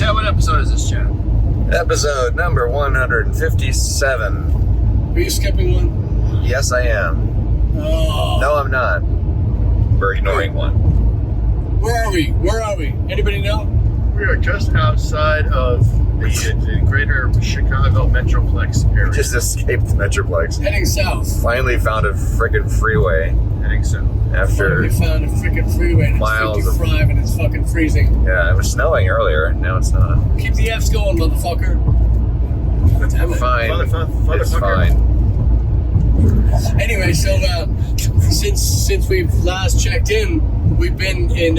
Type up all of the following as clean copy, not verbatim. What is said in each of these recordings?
Chad, what episode is this, Chad? Episode number 157. Are you skipping one? Yes, I am. Oh. No, I'm not. We're ignoring one. Where are we? Anybody know? We are just outside of the greater Chicago Metroplex area. We just escaped the Metroplex. Heading south. Finally found a frickin' freeway. Heading south. After We found a freaking freeway and miles it's 55 and it's fucking freezing. Yeah, it was snowing earlier. Now it's not. Keep the F's going, motherfucker. Damn it. Fine. It's Motherfucker. fine. Anyway, so since we've last checked in, we've been in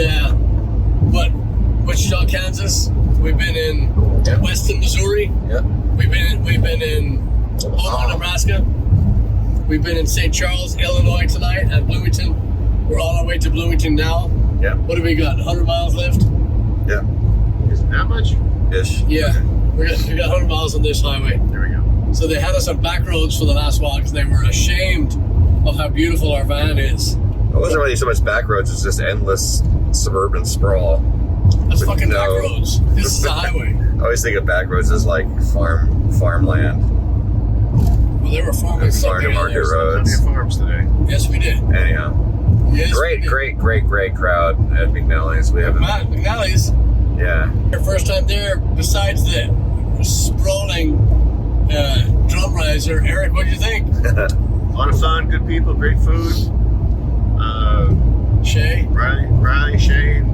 Wichita, Kansas. We've been in Weston, Missouri. Yep. We've been in Omaha, Nebraska. We've been in St. Charles, Illinois tonight, and Bloomington. We're on our way to Bloomington now. Yeah. What do we got? 100 miles left? Yeah. Is it that much? Ish. Yeah. We got 100 miles on this highway. There we go. So they had us on back roads for the last while because they were ashamed of how beautiful our van is. It wasn't really so much back roads, it's just endless suburban sprawl. That's With fucking back roads. This is a highway. I always think of back roads as like farmland. Well, they were farming And something farm to out market there. roads. Plenty of farms today. Yes, we did. Anyhow. Yes, we did. Great crowd at McNally's. We haven't. McNally's. Yeah. Our first time there, besides the sprawling drum riser. Eric, what do you think? A lot of fun, good people, great food. Shay? Riley, Shane,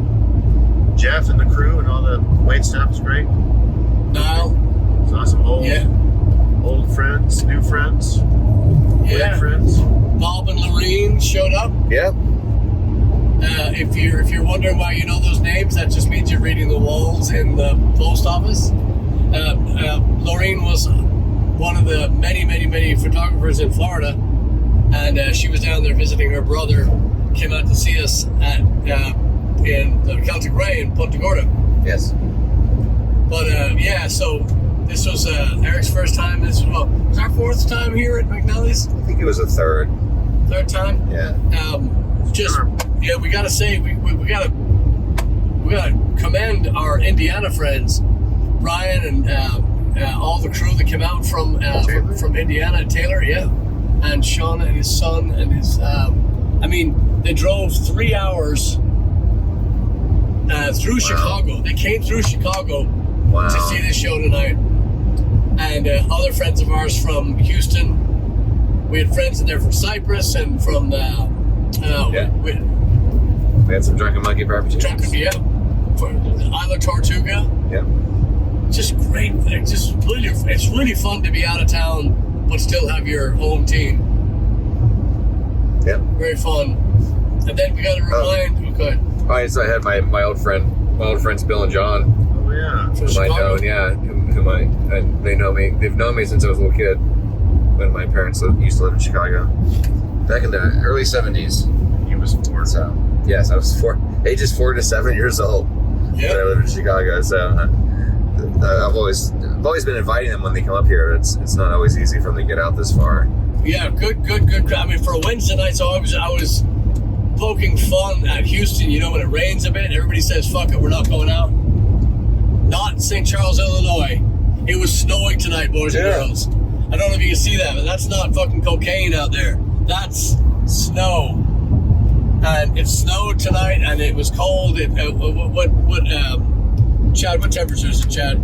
Jeff, and the crew, and all the wait staff is great. Niall? Saw some old friends, new friends, Yeah. great friends. Bob and Lorene showed up. Yeah. If you're wondering why you know those names, that just means you're reading the walls in the post office. Lorene was one of the many photographers in Florida, and she was down there visiting her brother. Came out to see us in the Celtic Ray in Punta Gorda. Yes. But so this was Eric's first time. This was our fourth time here at McNally's. I think it was a third. Third time. Yeah. We gotta say we gotta commend our Indiana friends, Brian and all the crew that came out from Indiana, Taylor, and Sean and his son and his. They drove 3 hours through Chicago. They came through Chicago to see this show tonight. And other friends of ours from Houston. We had friends in there from Cyprus and from we had some Drunken Monkey barbecues. For Isla Tortuga. Yeah. Just great. It's really fun to be out of town but still have your home team. Yeah. Very fun. And then we got to remind. Okay. So I had my old friends Bill and John. Oh yeah. From Whom I know, and they know me. They've known me since I was a little kid. When my parents used to live in Chicago, back in the early '70s. He was 4. So yes, I was ages 4 to 7 years old. Yeah. When I lived in Chicago. So I've always been inviting them when they come up here. It's not always easy for them to get out this far. Yeah, good. I mean, for a Wednesday night, so I was poking fun at Houston. You know, when it rains a bit, everybody says, "Fuck it, we're not going out." Not in St. Charles, Illinois. It was snowing tonight, boys and girls. I don't know if you can see that, but that's not fucking cocaine out there. That's snow. And it snowed tonight, and it was cold. Chad, what temperature is it, Chad?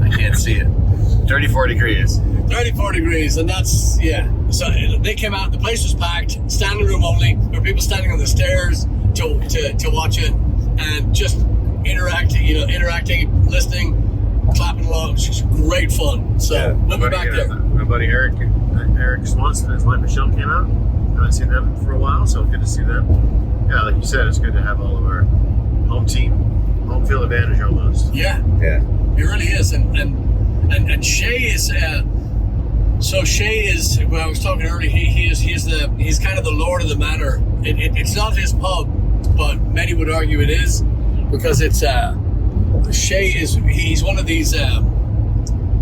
I can't see it. 34 degrees. 34 degrees, and that's, So they came out, the place was packed, standing room only. There were people standing on the stairs to watch it, and just interacting, listening, clapping along. It's just great fun. So we'll be back there. My buddy Eric Swanson and his wife Michelle came out. I haven't seen them for a while, so good to see them. Yeah, like you said, it's good to have all of our home team, home field advantage almost. Yeah. It really is, and Shay is. So Shay is. Well, I was talking earlier. He's kind of the lord of the manor. It's not his pub, but many would argue it is, because it's. Shay is. He's one of these.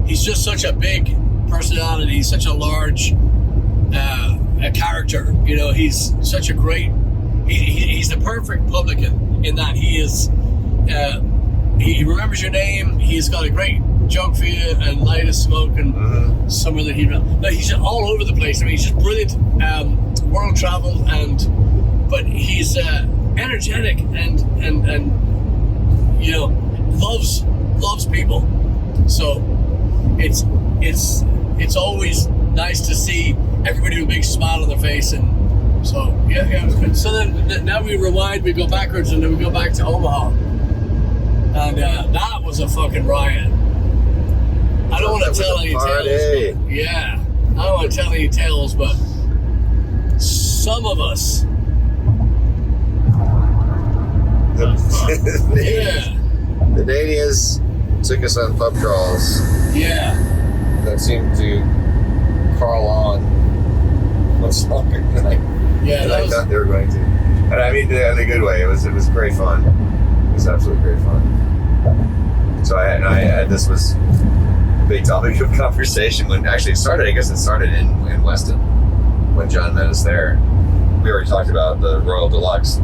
He's just such a big personality. He's such a large character. You know, he's such a great. He's the perfect publican in that he is. he remembers your name. He's got a great joke for you and light a smoke and somewhere that he's all over the place. I mean, he's just brilliant. World traveled but he's energetic and you know loves people. So it's always nice to see everybody with a big smile on their face. And so yeah, it was good. So then now we rewind, we go backwards, and then we go back to Omaha, and that was a fucking riot. I don't want to tell any tales. But, yeah, I don't want to tell any tales, but some of us. The Nanias took us on pub crawls. Yeah. That seemed to crawl on much longer than I thought they were going to. And I mean, in a good way. It was great fun. It was absolutely great fun. So this was a big topic of conversation when actually it started. I guess it started in Weston when John met us there. We already talked about the Royal Deluxe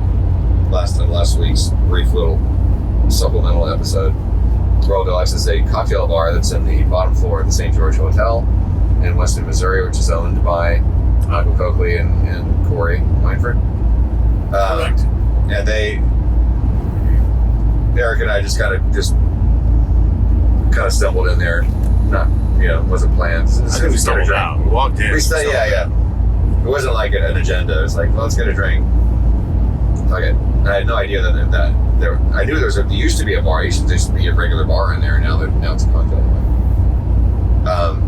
last week's brief little supplemental episode. Royal Deluxe is a cocktail bar that's in the bottom floor of the St. George Hotel in Weston, Missouri, which is owned by Michael Coakley and Corey Weinford. Correct. And Eric and I just kind of stumbled in there. Not, wasn't planned. I think we stumbled out. We walked in. Yeah. It wasn't like an agenda. It was like, well, let's get a drink. Okay. I had no idea that I knew there used to be a bar. It used to just be a regular bar in there. Now it's a cocktail bar.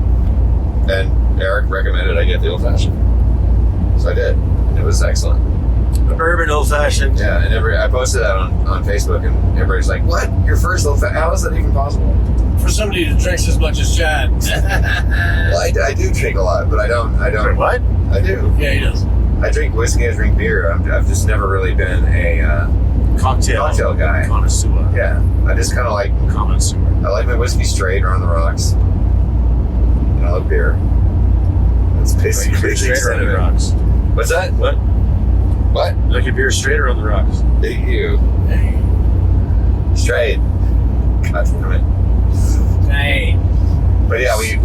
And Eric recommended I get the old fashioned, so I did. And it was excellent. The bourbon old fashioned. Yeah, and I posted that on Facebook, and everybody's like, "What? Your first old fashioned? How is that even possible?" For somebody that drinks as much as Chad. Well, I do drink a lot, but I don't. Wait, what? I do. Yeah, he does. I drink whiskey. I drink beer. I've just never really been a cocktail guy. Connoisseur. Yeah, I just kind of like connoisseur. I like my whiskey straight or on the rocks. And I love beer. That's basically the straight or extent on of the it. rocks. What's that? What? Like your beer straight or on the rocks? You. Straight. God damn it. Hey. But yeah, we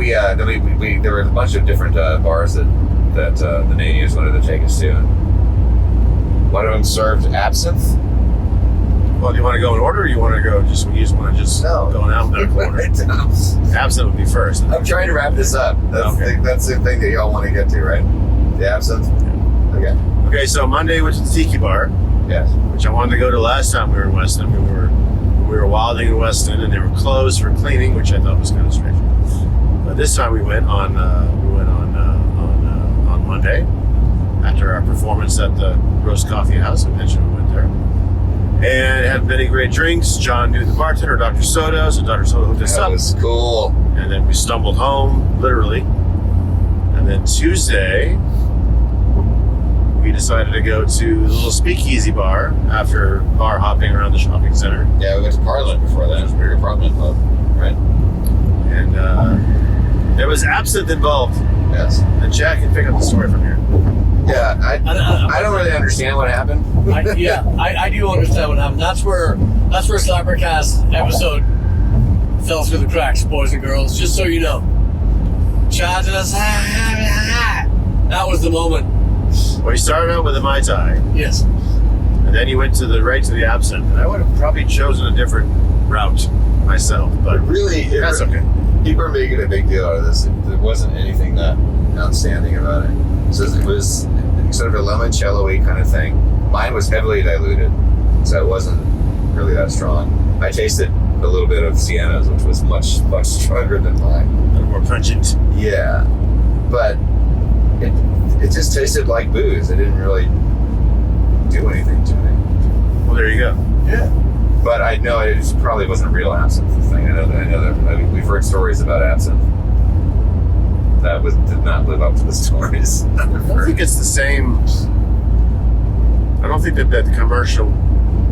there were a bunch of different bars that the Nanias wanted to take us to. And one of them served absinthe. Well, do you want to go in order, or you want to go just want to go in alphabetical order? Absinthe would be first. I'm trying to wrap this up. That's the thing that y'all want to get to, right? The absinthe. Okay. Okay, so Monday was the Tiki Bar. Yes. Which I wanted to go to last time we were in Weston. We were wilding in Weston, and they were closed for cleaning, which I thought was kind of strange. But this time we went on Monday after our performance at the Roast Coffee House. I mentioned we went there and had many great drinks. John knew the bartender, Dr. Soto, so Dr. Soto hooked us up. That was cool. And then we stumbled home, literally. And then Tuesday, we decided to go to the little speakeasy bar after bar hopping around the shopping center. Yeah, we went to Parliament before that. It was a bigger Parliament pub, right? And there was absinthe involved. Yes. And Jack can pick up the story from here. Yeah, I don't really understand what happened. I do understand what happened. That's where SlapperCast episode fell through the cracks, boys and girls. Just so you know, Chad does. That was the moment. Well, he started out with a Mai Tai. Yes. And then he went right to the absinthe. And I would have probably chosen a different route myself, but that's okay. People are making a big deal out of this. There wasn't anything that outstanding about it. So it was sort of a limoncello-y kind of thing. Mine was heavily diluted, so it wasn't really that strong. I tasted a little bit of Sienna's, which was much, much stronger than mine. A little more pungent. Yeah, but it just tasted like booze. It didn't really do anything to me. Well, there you go. Yeah. But I know it probably wasn't a real absinthe thing. I know that we've heard stories about absinthe that did not live up to the stories. I don't think it's the same. I don't think that the commercial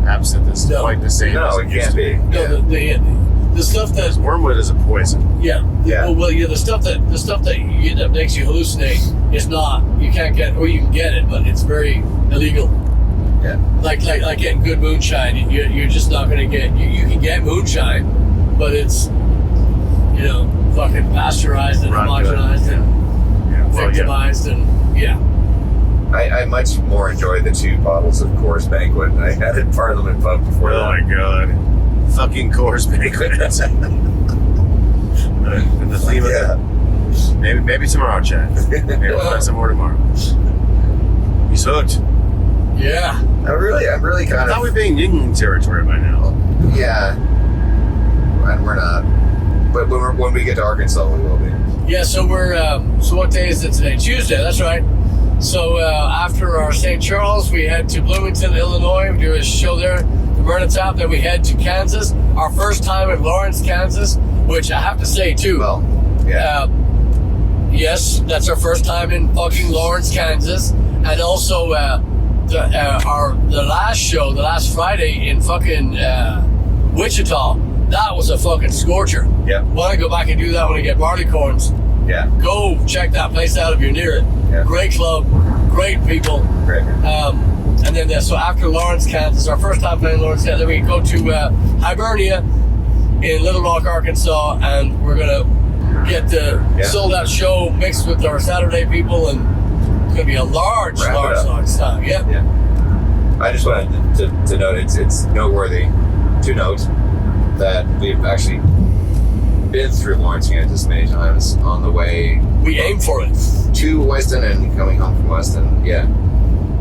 absinthe is quite the same. No, as it can't be. No, the stuff that wormwood is a poison. Yeah. Well, the stuff that makes you hallucinate is not. You can't get, or you can get it, but it's very illegal. Yeah. Like getting good moonshine. You're just not gonna get. You can get moonshine, but it's fucking pasteurized and homogenized and victimized and I much more enjoyed the 2 bottles of Coors Banquet I had at Parliament Pub before that. Oh my god. Fucking Coors Banquet. The theme of that. Maybe tomorrow, Chad. Maybe we'll find some more tomorrow. He's hooked. Yeah. I'm really I kind thought of. we'd be in Yingling territory by now. Yeah. And we're not. But when we get to Arkansas, we will be. Yeah. So we're. So what day is it today? Tuesday. That's right. So after our St. Charles, we head to Bloomington, Illinois. We do a show there, the Burn It Top. Then we head to Kansas. Our first time in Lawrence, Kansas, which I have to say too. Well, yeah. Yes, that's our first time in fucking Lawrence, Kansas, and also the last show, the last Friday in fucking Wichita. That was a fucking scorcher. Yeah. Want to go back and do that when we get barleycorns? Yeah. Go check that place out if you're near it. Yeah. Great club, great people. Great. And then so after Lawrence, Kansas, our first time playing Lawrence, Kansas, then we go to Hibernia in Little Rock, Arkansas, and we're gonna get the sold out show mixed with our Saturday people, and it's gonna be a large time. Yeah. Yeah. I just wanted to note it's noteworthy to note that we've actually been through Lawrence, Kansas many times on the way. We aim for it. To Weston and coming home from Weston. Yeah.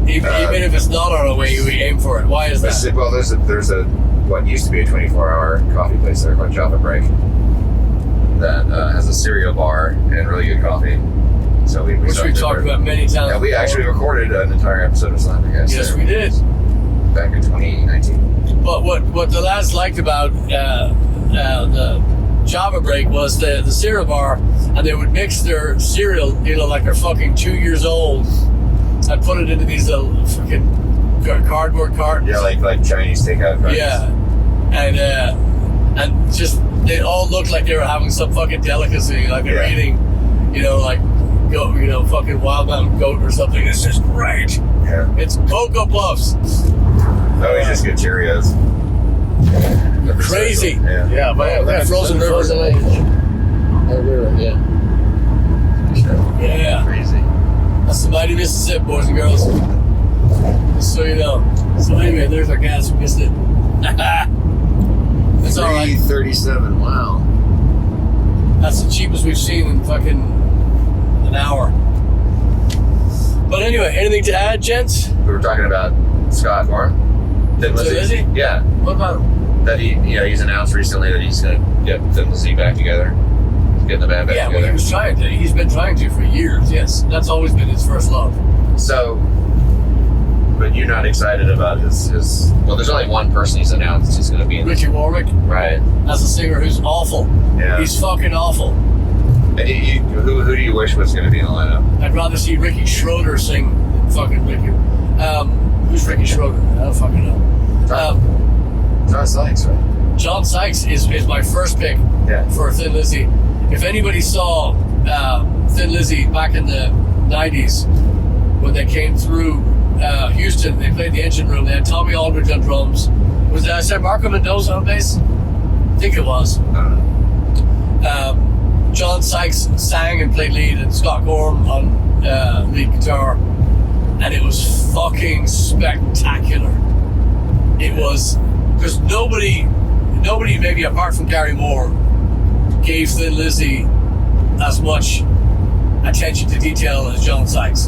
Even if it's not on our way, we aim for it. Why is that? Well, there's a what used to be a 24-hour coffee place there called Java Break that has a cereal bar and really good coffee. So which we've talked about many times. Yeah, we actually recorded an entire episode of SlapperCast. Yes, we did. Back in 2019. But what the lads liked about the Java Break was the cereal bar, and they would mix their cereal, like they're fucking 2 years old, and put it into these little fucking cardboard cartons. Yeah, like Chinese takeout cartons. Yeah, and just they all looked like they were having some fucking delicacy, like they were eating, like goat, fucking wild mountain goat or something. It's just great. Yeah. It's Cocoa Puffs. Oh, we just get Cheerios. Crazy. Yeah. But frozen rivers and yeah. Crazy. That's the mighty Mississippi, boys and girls. Just so you know. So anyway, there's our gas. We missed it. It's all right. 337. Wow. That's the cheapest we've seen in fucking an hour. But anyway, anything to add, gents? We were talking about Scott Gorham. Lizzy? Yeah. What about him? That he's announced recently that he's going to get Thin Lizzy back together. Getting the band back together. Well, he's been trying to for years, yes. That's always been his first love. So, but you're not excited about his well, there's only one person he's announced he's going to be in. Ricky Warwick. Right. That's a singer who's awful. Yeah. He's fucking awful. And who do you wish was going to be in the lineup? I'd rather see Ricky Schroeder sing than fucking Ricky. Who's Ricky Schroeder? I don't fucking know. John Sykes, right? John Sykes is my first pick for Thin Lizzy. If anybody saw Thin Lizzy back in the 90s when they came through Houston, they played the Engine Room. They had Tommy Aldridge on drums. Was that, I said Marco Mendoza on bass? I think it was. I don't know. John Sykes sang and played lead, and Scott Gorham on lead guitar. And it was fucking spectacular. It was, because nobody maybe apart from Gary Moore gave Thin Lizzy as much attention to detail as John Sykes.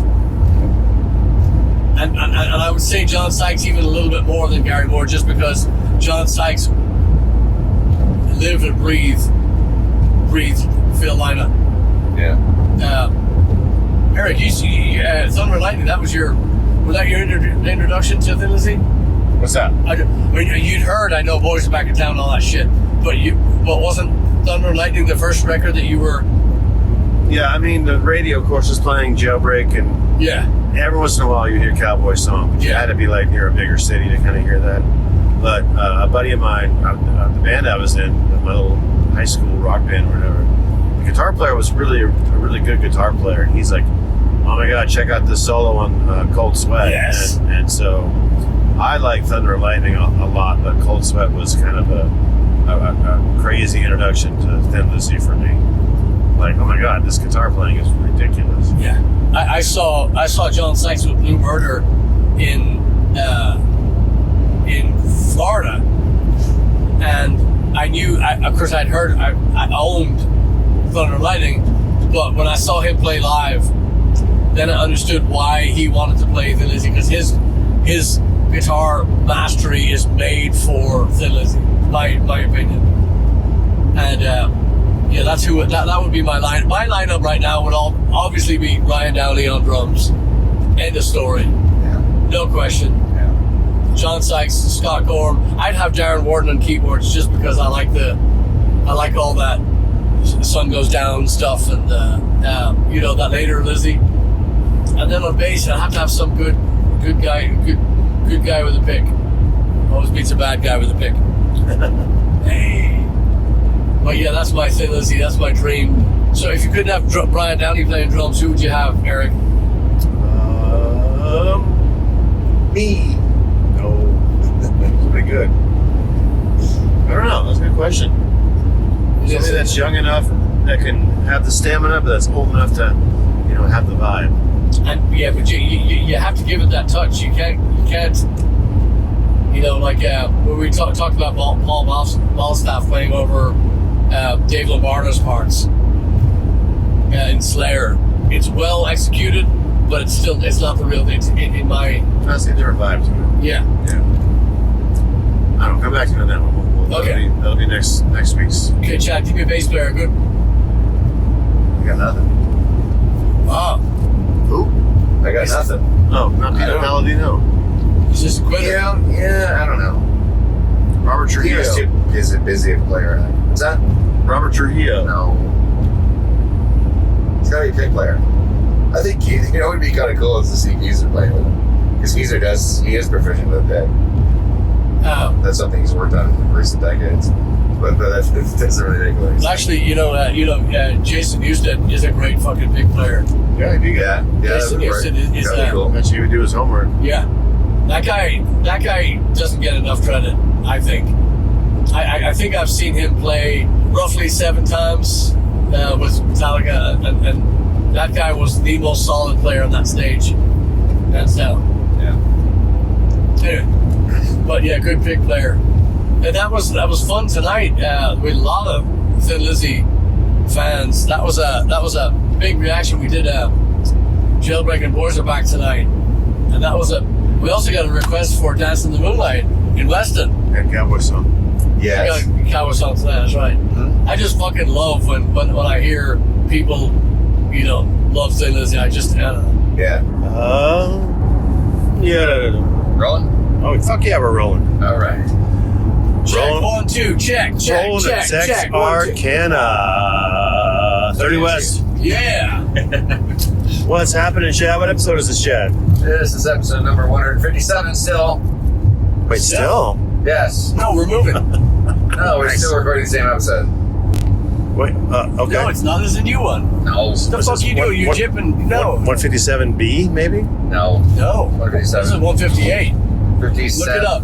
And I would say John Sykes even a little bit more than Gary Moore, just because John Sykes lived and breathed Phil Lynott. Yeah. Eric, you Thunder and Lightning, was that your introduction to Thin Lizzy? What's that? I mean, you'd heard, I know, Boys Are Back in Town and all that shit, but wasn't Thunder and Lightning the first record that you were? Yeah, I mean, the radio, of course, was playing Jailbreak, and every once in a while you hear Cowboy Song, but you had to be like near a bigger city to kind of hear that. But a buddy of mine, the band I was in, my little high school rock band or whatever, the guitar player was really a really good guitar player, and he's like, oh my god, check out this solo on Cold Sweat. Yes. And so I like Thunder and Lightning a lot, but Cold Sweat was kind of a crazy introduction to Thin Lizzy for me. Like, oh my god, this guitar playing is ridiculous. Yeah, I saw John Sykes with Blue Murder in Florida, and I knew. Of course, I'd heard. I owned Thunder and Lightning, but when I saw him play live, then I understood why he wanted to play Thin Lizzy, because his guitar mastery is made for Thin Lizzy, my opinion. And yeah, that's who that would be my line. My lineup right now would obviously be Ryan Downey on drums. End of story. Yeah. No question. Yeah. John Sykes, Scott Gorham. I'd have Darren Warden on keyboards just because I like all that Sun Goes Down stuff and that later Lizzy. And then on bass, I'd have to have some good guy with a pick. Always beats a bad guy with a pick. Hey. But yeah, that's my Thin Lizzy. That's my dream. So if you couldn't have Brian Downey playing drums, who would you have, Eric? Me. No. That's pretty good. I don't know. That's a good question. Somebody that's young enough, that can have the stamina, but that's old enough to, have the vibe. And yeah, but you have to give it that touch. You can't. Like when we talked about Paul Ballstaff playing over Dave Lombardo's parts in Slayer. It's well executed, but it's not the real thing in my. That's a different vibe to it. Yeah. I don't know. Come back to me on that one. Okay. That'll be next week's. Okay, Chad, give me a bass player. Good. I got nothing. Wow. Who? I got nothing. Oh, not Peter Palladino. He's just a quitter. Yeah, I don't know. Robert Trujillo. He was too busy a player. What's that? Robert Trujillo. No. He's got to be a pick player. I think it would be kind of cool to see Geezer playing with him. Because Geezer he is proficient with pick. That's something he's worked on in recent decades. But that doesn't really make sense. Actually, Jason Houston is a great fucking pick player. Yeah, he'd be good. Yeah, Jason Houston is cool. I bet you would do his homework. Yeah. That guy doesn't get enough credit, I think. I think I've seen him play roughly 7 times with Metallica, and that guy was the most solid player on that stage. Hands down. Yeah. Anyway, but yeah, good pick player. And that was fun tonight with a lot of Thin Lizzy fans. That was a big reaction. We did Jailbreak and Boys Are Back tonight, and we also got a request for Dance in the Moonlight in Weston. And Cowboy Song. Yes. I got a Cowboy Song tonight, that's right. Mm-hmm. I just fucking love when I hear people, love Thin Lizzy. I don't know. Yeah. Yeah. Rolling? Oh, fuck yeah, we're rolling. All right. Check, Rolling. 1, 2, check, Rolling check, Sex check, 1, 2. Arcana. 30 West. Yeah. What's happening, Chad? What episode is this, Chad? This is episode number 157 still. Wait, still? Yes. No, we're moving. No, we're still recording the same episode. Wait, okay. No, it's not. There's a new one. No. What the fuck you do? You jipping? No. 157B, maybe? No. No. 157. This is 158. 57. Look it up.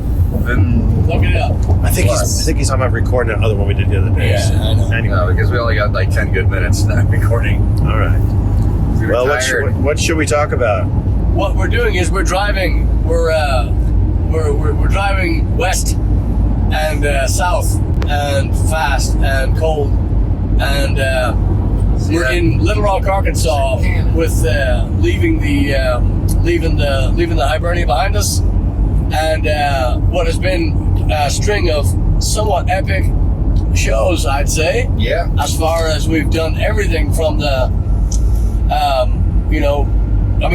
Look it up. I think he's talking about recording that other one we did the other day. Yeah, I know. Anyway. No, because we only got like 10 good minutes not recording. All right. We were Well, tired. what should we talk about? What we're doing is we're driving. We're driving west and south and fast and cold, and we're in Little Rock, Arkansas, with leaving the Hibernia behind us, and what has been a string of somewhat epic shows, I'd say. Yeah. As far as we've done everything from the,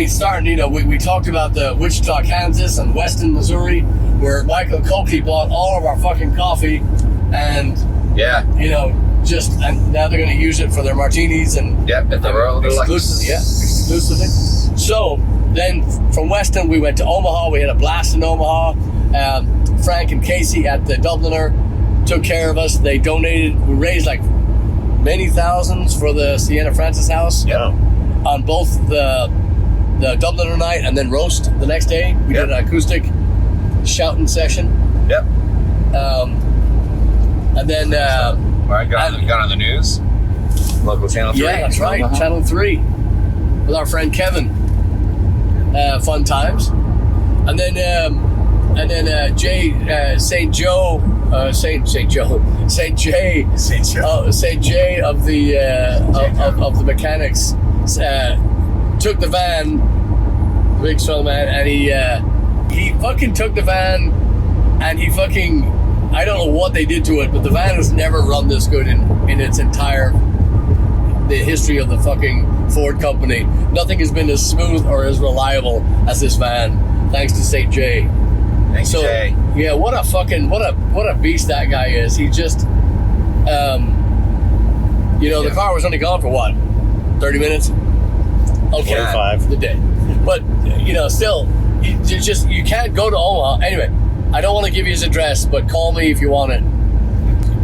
starting, we talked about the Wichita, Kansas and Weston, Missouri, where Michael Kolke bought all of our fucking coffee, and Yeah. and now they're going to use it for their martinis and Yep, at the Royal Deluxe. exclusively. So then from Weston we went to Omaha. We had a blast in Omaha. Frank and Casey at the Dubliner took care of us. They donated. We raised like many thousands for the Sienna Francis House. Yeah. On both the Dubliner night and then roast the next day. We did an acoustic. shouting session. Yep. And then I got on the news. Local channel 3. Yeah, that's right. Omaha. Channel 3 with our friend Kevin. Fun times. And then St. Jay of the mechanics took the van, big strong man, and he fucking took the van, and he fucking, I don't know what they did to it, but the van has never run this good in its entire the history of the fucking Ford company. Nothing has been as smooth or as reliable as this van, thanks to St. J. Thanks, Jay. Yeah, what a beast that guy is. He just, the car was only gone for what, 30 minutes? Okay, 45 the day. But still, you can't go to Omaha. Anyway, I don't want to give you his address, but call me if you want it.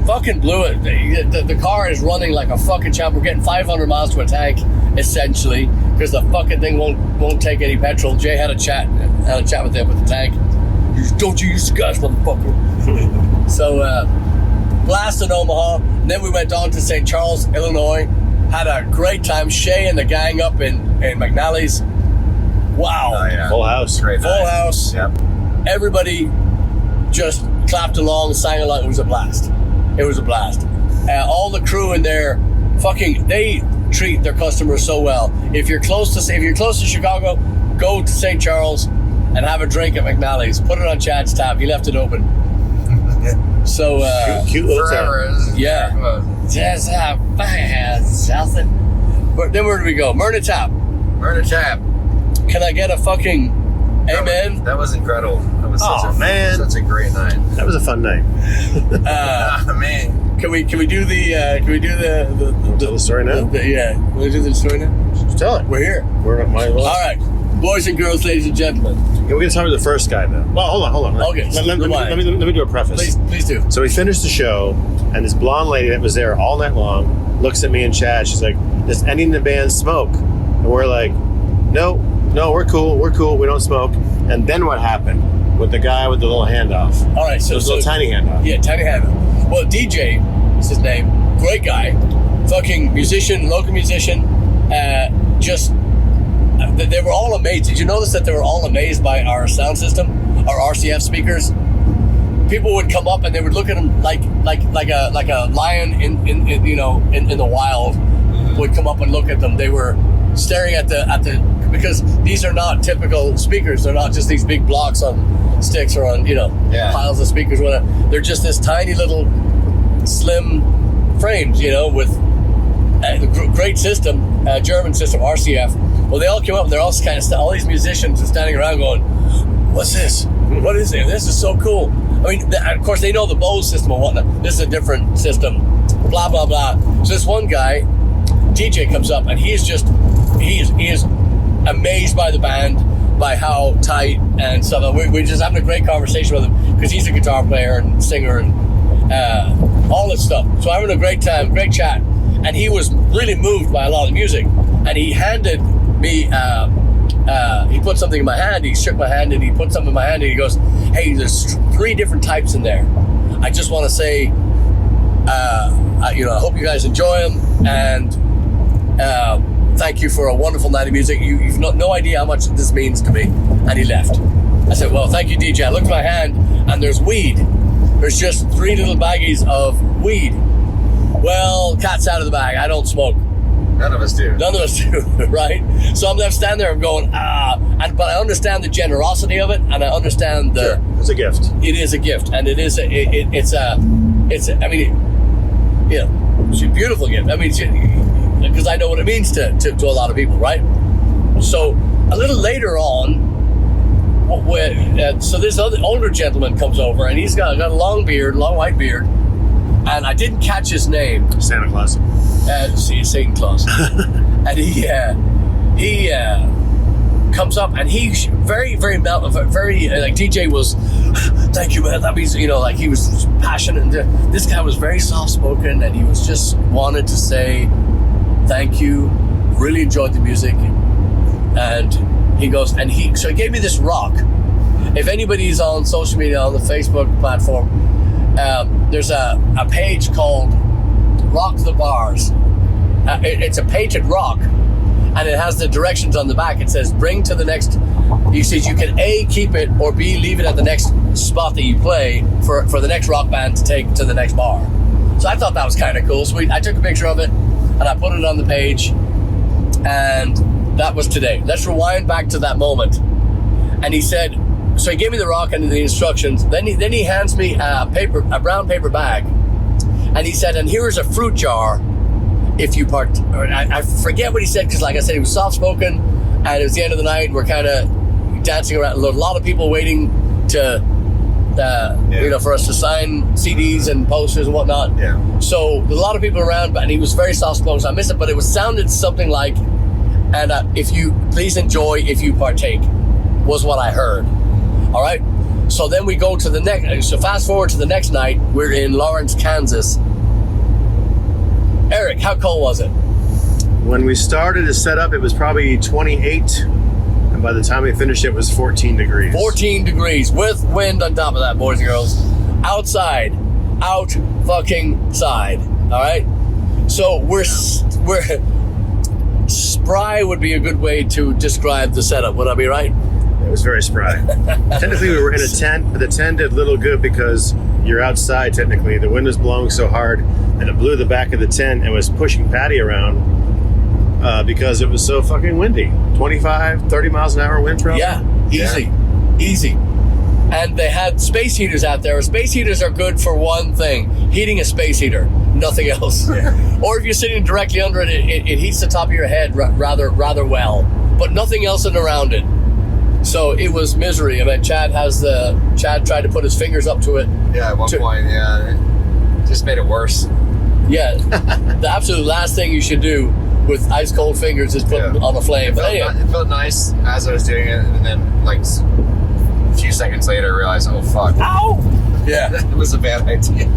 Fucking blew it. The car is running like a fucking champ. We're getting 500 miles to a tank, essentially, because the fucking thing won't take any petrol. Jay had a chat with him with the tank. He goes, "Don't you use the gas, motherfucker." So blast in Omaha. And then we went on to St. Charles, Illinois. Had a great time. Shay and the gang up in McNally's. Wow. Oh, yeah. Full house. Great Full night. house. Yep. Everybody just clapped along, sang along. It was a blast. It was a blast. All the crew in there, they treat their customers so well. If you're close to Chicago, go to St. Charles and have a drink at McNally's. Put it on Chad's tab. He left it open. So Cute little town. yeah. Just something. But then where do we go? Myrna Tap. Murder Tap. Can I get a fucking amen? That was incredible. That was such a great night. That was a fun night. Man. Can we do the Tell the story now. yeah? Can we do the story now? Just tell it. We're here. We're at my All right, boys and girls, ladies and gentlemen. Yeah, we're gonna start with the first guy now. Well, hold on. Okay, Let me do a preface. Please do. So we finished the show, and this blonde lady that was there all night long looks at me and Chad. She's like, "Does any in the band smoke?" And we're like, "No, we're cool. We don't smoke." And then what happened with the guy with the little handoff? All right, so Little tiny handoff. Yeah, tiny handoff. Well, DJ is his name. Great guy, fucking musician, local musician. They were all amazed. Did you notice that they were all amazed by our sound system, our RCF speakers? People would come up and they would look at them like a lion in the wild would come up and look at them. They were staring at the because these are not typical speakers. They're not just these big blocks on sticks or on piles of speakers. Whatever. They're just this tiny little slim frames, with a great system, German system, RCF. Well, they all came up and they're all kind of all these musicians are standing around going, "What's this? What is it? This is so cool." I mean, of course, they know the Bose system and whatnot. This is a different system. Blah blah blah. So this one guy, DJ, comes up and he is amazed by the band, by how tight and stuff. We're just having a great conversation with him because he's a guitar player and singer and all this stuff. So having a great time, great chat, and he was really moved by a lot of the music. And he handed me, he put something in my hand. He shook my hand and he put something in my hand and he goes, "Hey, there's 3 different types in there. I just want to say, I hope you guys enjoy them and thank you for a wonderful night of music. You've no idea how much this means to me." And he left. I said, "Well, thank you, DJ." I looked at my hand and there's weed. There's just 3 little baggies of weed. Well, cat's out of the bag. I don't smoke. None of us do. None of us do, right? So I'm left standing there, I'm going, but I understand the generosity of it, and I understand Sure. It's a gift. it is a gift, and it is it's a it's a beautiful gift. I mean, because I know what it means to a lot of people, right? So a little later on, so this other older gentleman comes over, and he's got a long white beard, and I didn't catch his name. Santa Claus. Satan Claus. And he comes up and he very like DJ was, "Thank you, man." That means like he was passionate. And this guy was very soft spoken, and he was just wanted to say thank you. Really enjoyed the music, and he goes so he gave me this rock. if anybody's on social media, on the Facebook platform, there's a page called Rock the Bars. It's a painted rock, and it has the directions on the back. It says, bring to the next. You says you can A, keep it, or B, leave it at the next spot that you play for the next rock band to take to the next bar. So I thought that was kind of cool. So I took a picture of it, and I put it on the page, and that was today. Let's rewind back to that moment. And he said, so he gave me the rock and the instructions. Then he hands me a brown paper bag, and he said, and here is a fruit jar. If you I forget what he said, because like I said, he was soft spoken, and it was the end of the night. We're kind of dancing around. A lot of people waiting to, for us to sign CDs and posters and whatnot. Yeah. So a lot of people around, and he was very soft spoken. So I missed it, but it sounded something like, and if you please enjoy, if you partake, was what I heard. All right. So then we go to the next. So fast forward to the next night. We're in Lawrence, Kansas. Eric, how cold was it? When we started to set up, it was probably 28, and by the time we finished, it was 14 degrees. 14 degrees with wind on top of that, boys and girls. Outside, out fucking side. All right. So we're spry would be a good way to describe the setup. Would I be right? It was very spry. Technically, we were in a tent, but the tent did little good because you're outside. Technically, the wind was blowing so hard, and it blew the back of the tent and was pushing Patty around because it was so fucking windy. 25, 30 miles an hour wind probably. Yeah, easy. And they had space heaters out there. Space heaters are good for one thing: heating a space heater, nothing else. Yeah. Or if you're sitting directly under it, it heats the top of your head rather well, but nothing else around it. So it was misery. I mean, Chad tried to put his fingers up to it. Yeah, at one point, yeah. It just made it worse. Yeah. The absolute last thing you should do with ice cold fingers is put on a flame. It felt nice as I was doing it, and then like a few seconds later I realized, oh fuck. Ow! Yeah. It was a bad idea.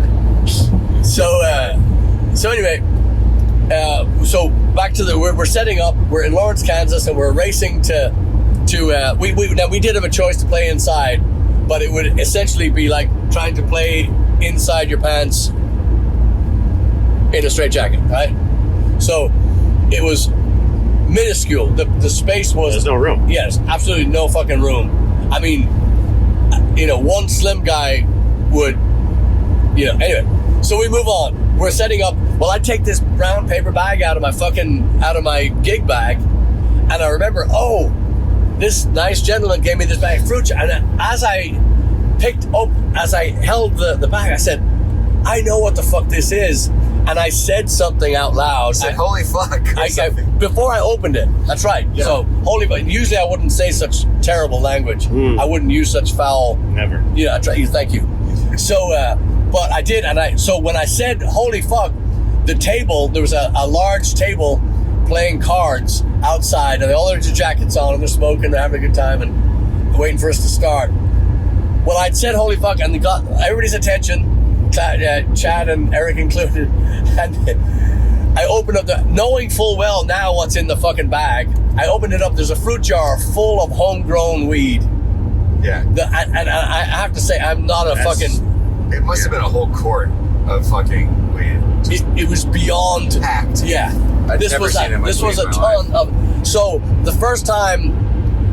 So anyway, so back to we're setting up. We're in Lawrence, Kansas, and we're racing to we did have a choice to play inside, but it would essentially be like trying to play inside your pants in a straitjacket, right? So it was minuscule. The space was, there's no room. Yes, absolutely no fucking room. I mean, one slim guy would, anyway. So we move on. We're setting up. Well, I take this brown paper bag out of my gig bag, and I remember, this nice gentleman gave me this bag of fruit. And as I held the bag, I said, I know what the fuck this is. And I said something out loud. You said, holy fuck. Before I opened it. That's right. Yeah. So, holy fuck. Usually I wouldn't say such terrible language. I wouldn't use such foul. Never. Yeah, thank you. So, but I did. So when I said, holy fuck, the table, there was a large table playing cards outside, and all their jackets on, and they're smoking, they're having a good time, and waiting for us to start. Well, I'd said holy fuck, and they got everybody's attention, Chad and Eric included, and I opened up knowing full well now what's in the fucking bag. I opened it up. There's a fruit jar full of homegrown weed. Yeah. And I have to say, I'm not a fucking. It must have been a whole quart of fucking weed. It was beyond packed. Yeah. This was a ton of. So the first time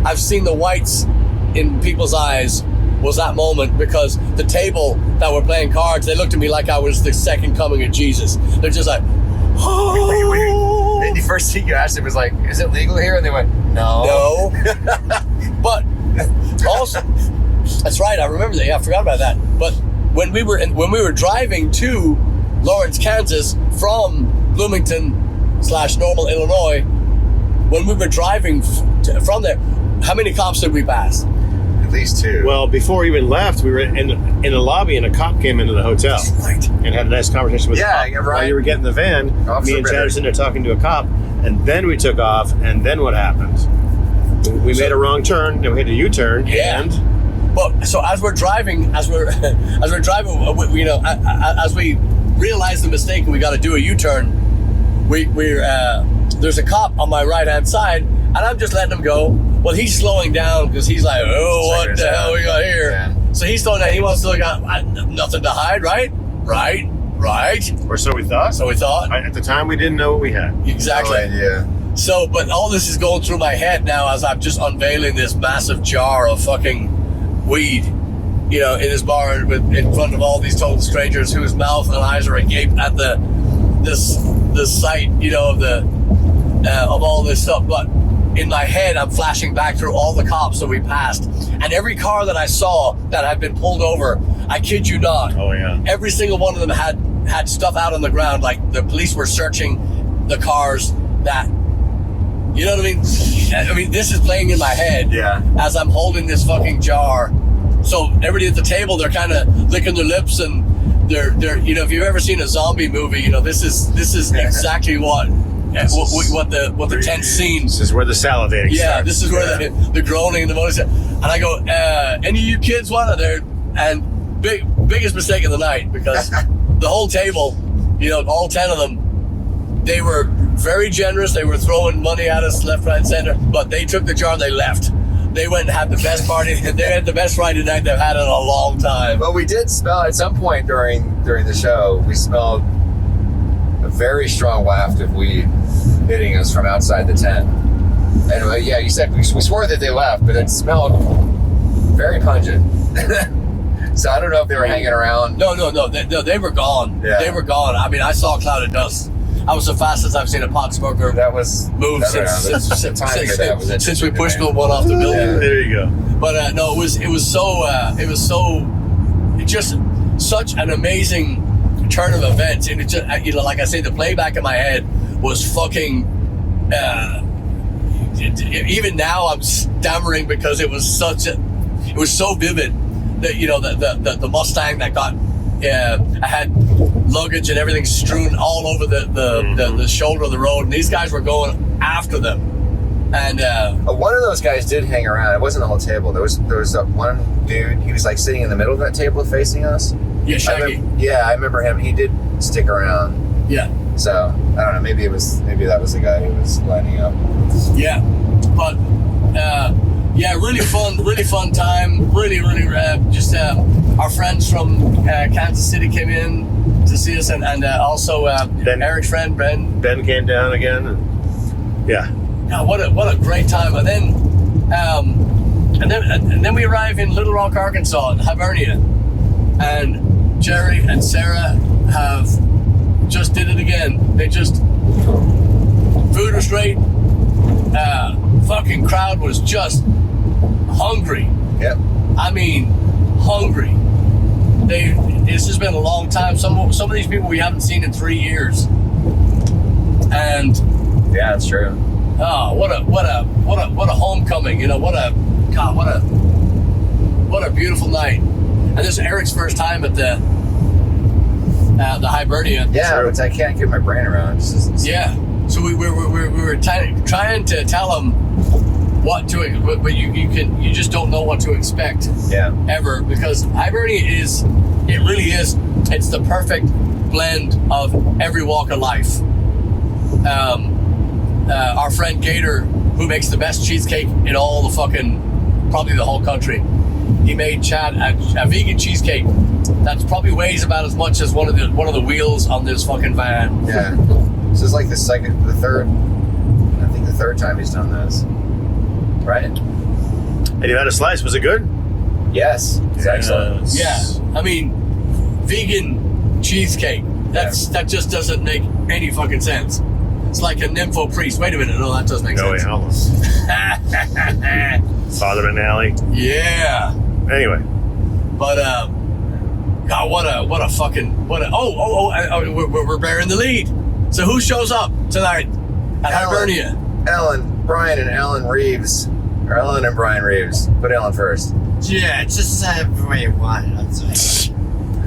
I've seen the whites in people's eyes was that moment, because the table that were playing cards, they looked at me like I was the second coming of Jesus. They're just like, oh. And the first thing you asked them was like, is it legal here? And they went, no. But also, that's right. I remember that. Yeah, I forgot about that. But when we were driving to Lawrence, Kansas from Bloomington/Normal, Illinois, when we were driving from there, how many cops did we pass? At least 2. Well, before we even left, we were in the lobby, and a cop came into the hotel. Right. And had a nice conversation with the cop. Yeah, right. While you were getting the van, Officer me and Chad were sitting there talking to a cop, and then we took off, and then what happened? We made a wrong turn, and we had a U-turn, and... But so as we're driving, as we realize the mistake and we got to do a U-turn, we're there's a cop on my right-hand side, and I'm just letting him go. Well, he's slowing down because he's like, oh, what the hell we got here? Yeah. So he's slowing down. He wants to look out. Nothing to hide, right? Right. Or so we thought. So we thought. At the time, we didn't know what we had. Exactly. No idea. So, but all this is going through my head now as I'm just unveiling this massive jar of fucking weed, you know, in this bar in front of all these total strangers whose mouth and eyes are agape at the sight, you know, of all this stuff. But in my head, I'm flashing back through all the cops that we passed, and every car that I saw that had been pulled over. I kid you not. Oh yeah. Every single one of them had stuff out on the ground, like the police were searching the cars that. You know what I mean? I mean, this is playing in my head as I'm holding this fucking jar. So everybody at the table, they're kind of licking their lips, and they're you know, if you've ever seen a zombie movie, you know, this is exactly what the tense scene. This is where the salivating starts. This is where the groaning and the moaning. And I go, any of you kids want it there? And biggest mistake of the night, because the whole table, you know, all 10 of them, they were very generous. They were throwing money at us left, right, and center, but they took the jar and they left. They went and had the best party. They had the best Friday night they've had in a long time. Well, we did smell at some point during the show. We smelled a very strong waft of weed hitting us from outside the tent. And yeah, you said we swore that they left, but it smelled very pungent. So I don't know if they were hanging around. No, they were gone. Yeah. They were gone. I mean, I saw a cloud of dust. I was the fastest I've seen a pot smoker move since we pushed the one off the building. Yeah. There you go. But no, it was just such an amazing turn of events, and it just, you know, like I say, the playback in my head was fucking. Even now, I'm stammering because it was so vivid that, you know, the Mustang that got. I had luggage and everything strewn all over the shoulder of the road, and these guys were going after them. And one of those guys did hang around. It wasn't the whole table. There was one dude. He was like sitting in the middle of that table facing us. Yeah, Shaggy. I remember him. He did stick around. Yeah. So I don't know. Maybe that was the guy who was lining up. Yeah, but really fun time. Really just our friends from Kansas City came in to see us, and also Eric's friend Ben. Ben came down again. And, yeah. God, what a great time! And then we arrive in Little Rock, Arkansas, in Hibernia, and Jerry and Sarah have just did it again. They just food was great. Fucking crowd was just hungry. Yep. I mean, hungry. This has been a long time. Some of these people we haven't seen in 3 years. And yeah, that's true. Oh, what a homecoming! You know, what a beautiful night. And this is Eric's first time at the Hibernia. Yeah, which I can't get my brain around. Yeah. So we were trying to tell him what to, but you just don't know what to expect. Yeah. Ever, because Hibernia really is. It's the perfect blend of every walk of life. Our friend Gator, who makes the best cheesecake in all the probably the whole country, he made Chad a vegan cheesecake that's probably weighs about as much as one of the wheels on this fucking van. Yeah. This is like the third time he's done this. Right? And you had a slice. Was it good? Yes. It's excellent. Yeah. I mean, vegan cheesecake. That just doesn't make any fucking sense. It's like a nympho priest. Wait a minute. No, that doesn't make sense. No, Father and Allie. Yeah. Anyway. But God, we're bearing the lead. So who shows up tonight at Hibernia? Brian and Ellen Reeves. Or Ellen and Brian Reeves. Put Ellen first. Yeah, just the way you want it.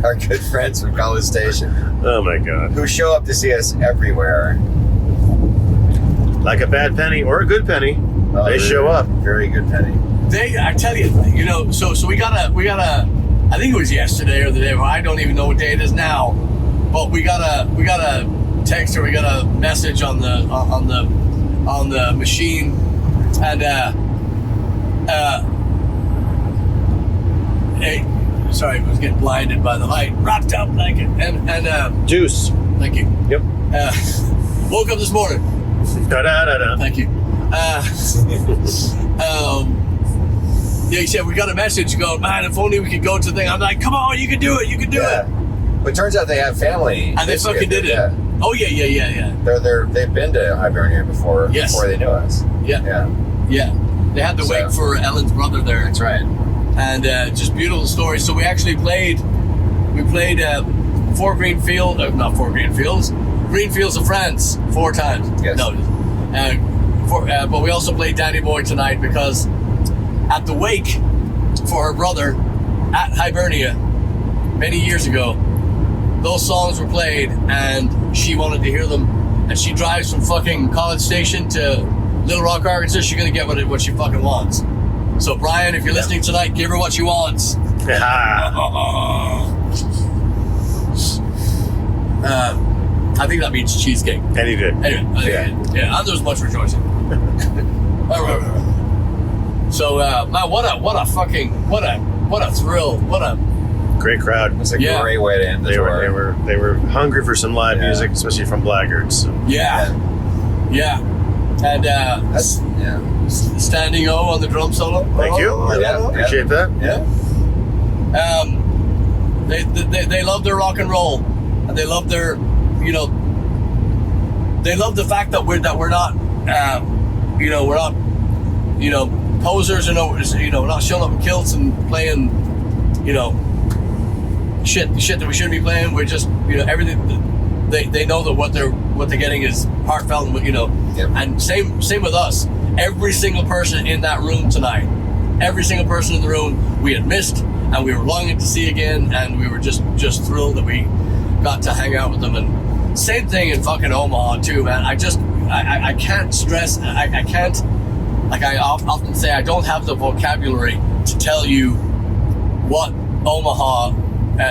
Our good friends from College Station. Oh my God. Who show up to see us everywhere. Like a bad penny or a good penny. Oh, they show up. Very good penny. I tell you, you know, so we got a, I think it was yesterday or the day before, I don't even know what day it is now, but we got a text or we got a message on the machine, and Hey, sorry, I was getting blinded by the light. Wrapped up like it. And Juice. thank you. Yep. Woke up this morning. Da-da-da-da. Thank you. Yeah, he said, we got a message going, man, if only we could go to the thing. I'm like, come on, you can do it, you can do it. But it turns out they have family. And they fucking did it. Yeah. Oh, yeah. They've been to Hibernia before they knew us. Yeah. They had to wait for Ellen's brother there. That's right. And just beautiful story. So we actually played Green Fields of France 4 times. Yes. No, but we also played Danny Boy tonight because at the wake for her brother at Hibernia many years ago, those songs were played and she wanted to hear them, and she drives from fucking College Station to Little Rock, Arkansas. She's gonna get what she fucking wants. So Brian, if you're listening tonight, give her what she wants. I think that means cheesecake. And he did. Anyway, and there was much rejoicing. So, man, what a thrill! What a great crowd. It's a great way to end the tour. They were hungry for some live music, especially from Blaggards. So. Yeah. And standing O on the drum solo. Thank you. Appreciate that. Yeah. They love their rock and roll, and they love their, they love the fact that we're not, posers and we're not showing up in kilts and playing, shit that we shouldn't be playing. We're just, everything. They know that what they're getting is heartfelt, and and same with us. Every single person in that room tonight, every single person in the room we had missed and we were longing to see again, and we were just thrilled that we got to hang out with them. And same thing in fucking Omaha too, man. I can't stress, I can't, like I often say, I don't have the vocabulary to tell you what Omaha,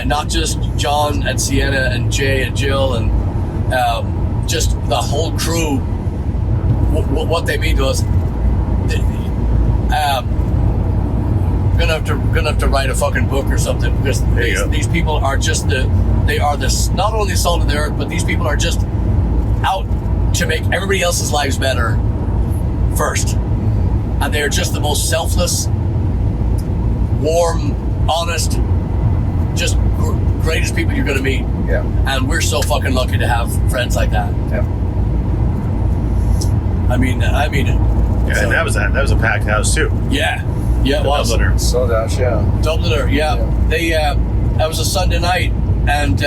not just John and Sienna and Jay and Jill and just the whole crew, what they mean to us. Gonna have to write a fucking book or something, because these people are just not only salt of the earth, but these people are just out to make everybody else's lives better first, and they're just the most selfless, warm, honest, just greatest people you're gonna meet. Yeah. And we're so fucking lucky to have friends like that. Yeah. I mean it. Yeah, So, and that was a packed house too. Yeah, it was. Dubliner. Sold out, Dubliner, They that was a Sunday night, and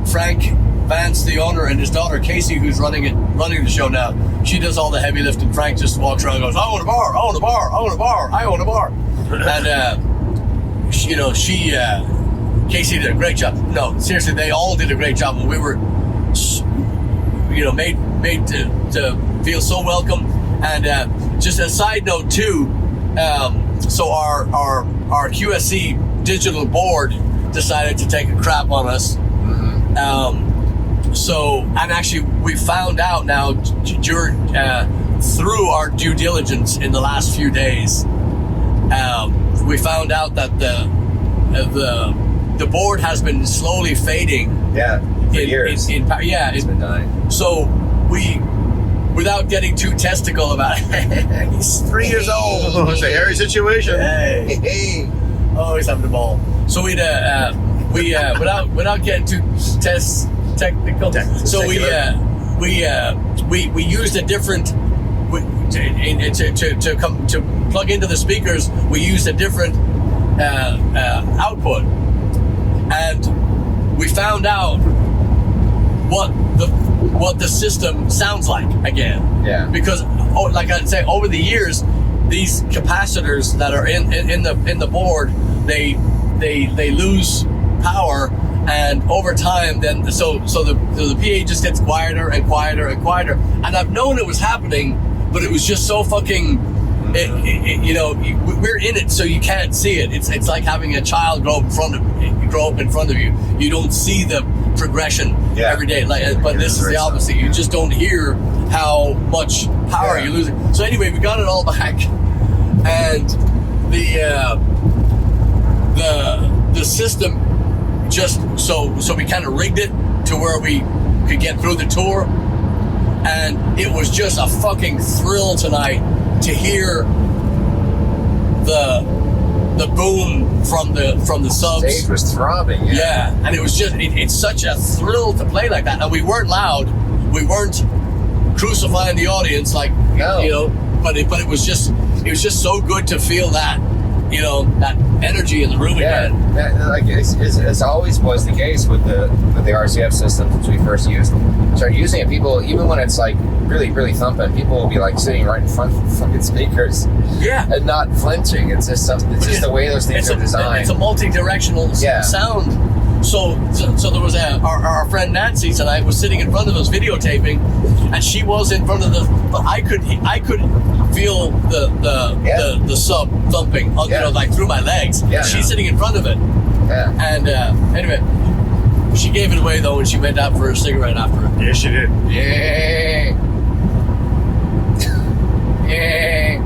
Frank Vance, the owner, and his daughter Casey, who's running the show now, she does all the heavy lifting. Frank just walks around and goes, I own a bar, I own a bar, I own a bar, I own a bar. And Casey did a great job. No, seriously, they all did a great job, and we were made to feel so welcome. And just a side note too, so our QSC digital board decided to take a crap on us. And actually we found out now through our due diligence in the last few days, we found out that the board has been slowly fading. Yeah, for years. It's been dying. So we, without getting too testicle about it, he's 3 years old. Oh, it's a hairy situation. Hey. Oh, he's having a ball. So we without getting too technical. So we used a different to plug into the speakers. We used a different output, and we found out what the system sounds like again. Yeah. Because, like I'd say, over the years, these capacitors that are in the board, they lose power, and over time, then so the PA just gets quieter and quieter and quieter. And I've known it was happening, but it was just so fucking. We're in it, so you can't see it. It's like having a child grow up in front of you. You don't see the progression every day. But this is the opposite. You just don't hear how much power you're losing. So anyway, we got it all back, and the system just so we kind of rigged it to where we could get through the tour, and it was just a fucking thrill tonight to hear the boom from the subs. The stage was throbbing. Yeah, and it was just it's such a thrill to play like that. And we weren't loud, we weren't crucifying the audience like but it was just so good to feel that that energy in the room again. Like it's always was the case with the RCF system since we first started using it. People, even when it's like really really thumping, people will be like sitting right in front of fucking speakers, and not flinching. It's just the way those things are designed. It's a multi-directional sound. So there was our friend Nancy tonight was sitting in front of us videotaping, and she was in front of but I could feel the sub thumping, like through my legs. She's sitting in front of it. And anyway, she gave it away though when she went out for a cigarette after it. Yeah, she did. Yeah. Yeah.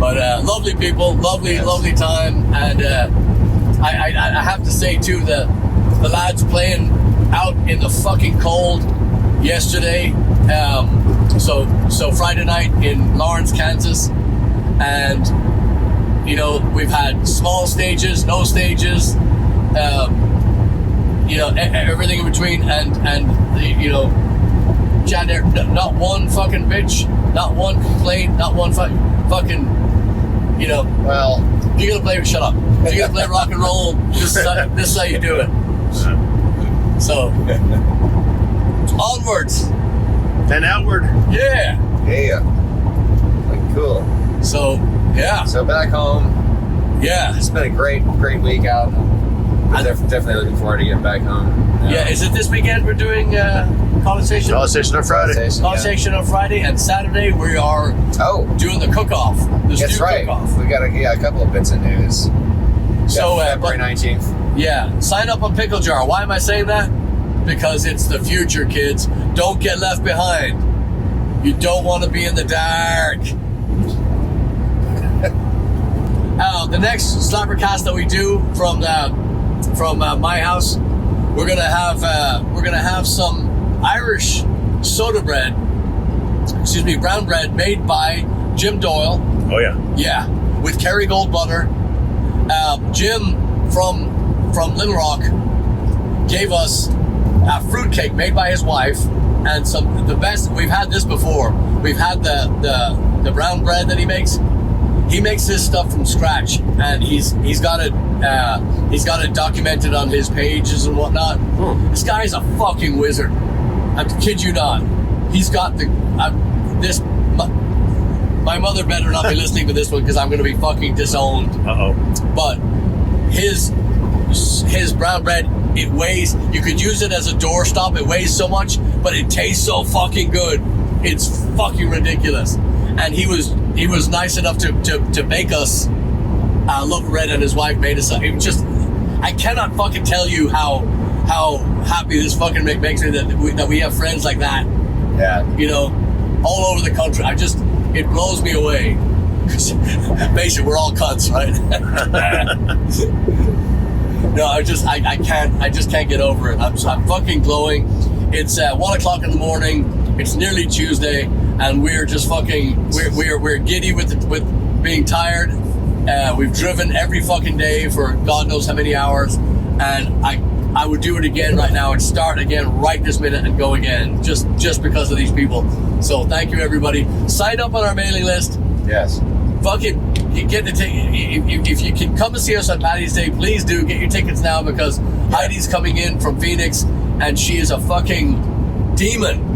But lovely people, lovely time, and I have to say too, the lads playing out in the fucking cold yesterday. So Friday night in Lawrence, Kansas, and we've had small stages, no stages, everything in between, and Chad, not one fucking bitch, not one complaint, not one fucking. Well, if you're gonna play, shut up. If you're gonna play rock and roll, this is how you do it. So, onwards. And outward. Yeah. Like, cool. So, yeah. So back home. Yeah. It's been a great great week out. I'm definitely looking forward to getting back home. Yeah. Is it this weekend we're doing College Station? College Station on Friday. College Station on Friday, and Saturday we are doing the cook-off. That's right. Cook-off. We got a couple of bits of news. So February 19th. Yeah. Sign up on Pickle Jar. Why am I saying that? Because it's the future, kids. Don't get left behind. You don't want to be in the dark. The next SlapperCast that we do from my house, we're gonna have some Irish soda bread, brown bread made by Jim Doyle. Oh yeah. Yeah, with Kerrygold butter. Jim from Little Rock gave us a fruitcake made by his wife, and the best. We've had this before. We've had the brown bread that he makes. He makes this stuff from scratch, and he's got it documented on his pages and whatnot. This guy is a fucking wizard. I kid you not. He's got this. My mother better not be listening to this one because I'm going to be fucking disowned. But his brown bread, it weighs. You could use it as a doorstop. It weighs so much, but it tastes so fucking good. It's fucking ridiculous. And he was nice enough to make us look red, and his wife made us. It was just, I cannot fucking tell you how happy this fucking makes me that we have friends like that. Yeah. All over the country. It blows me away. Because basically we're all cunts, right? No, I just can't get over it. I'm fucking glowing. It's 1 o'clock in the morning. It's nearly Tuesday, and we're just fucking we're giddy with being tired. We've driven every fucking day for God knows how many hours, and I would do it again right now and start again right this minute and go again just because of these people. So thank you, everybody. Sign up on our mailing list. Yes. Fucking get the ticket. If you can come and see us on Paddy's Day, please do get your tickets now, because Heidi's coming in from Phoenix, and she is a fucking demon.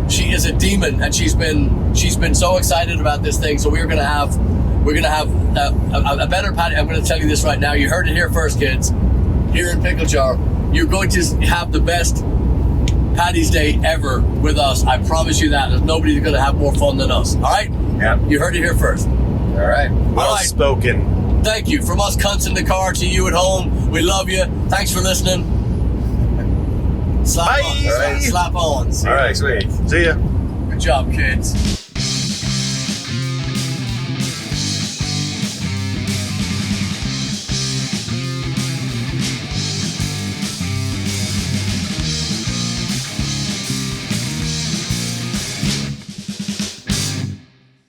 She is a demon, and she's been so excited about this thing. So we're gonna have a better Paddy. I'm gonna tell you this right now. You heard it here first, kids. Here in Pickle Jar, you're going to have the best Paddy's Day ever with us. I promise you that. There's nobody that's gonna have more fun than us. All right? Yeah. You heard it here first. All right. Well spoken. Thank you. From us cunts in the car to you at home, we love you. Thanks for listening. Slap Bye. on. All right. Slap on. All right, sweet. See ya. Good job, kids.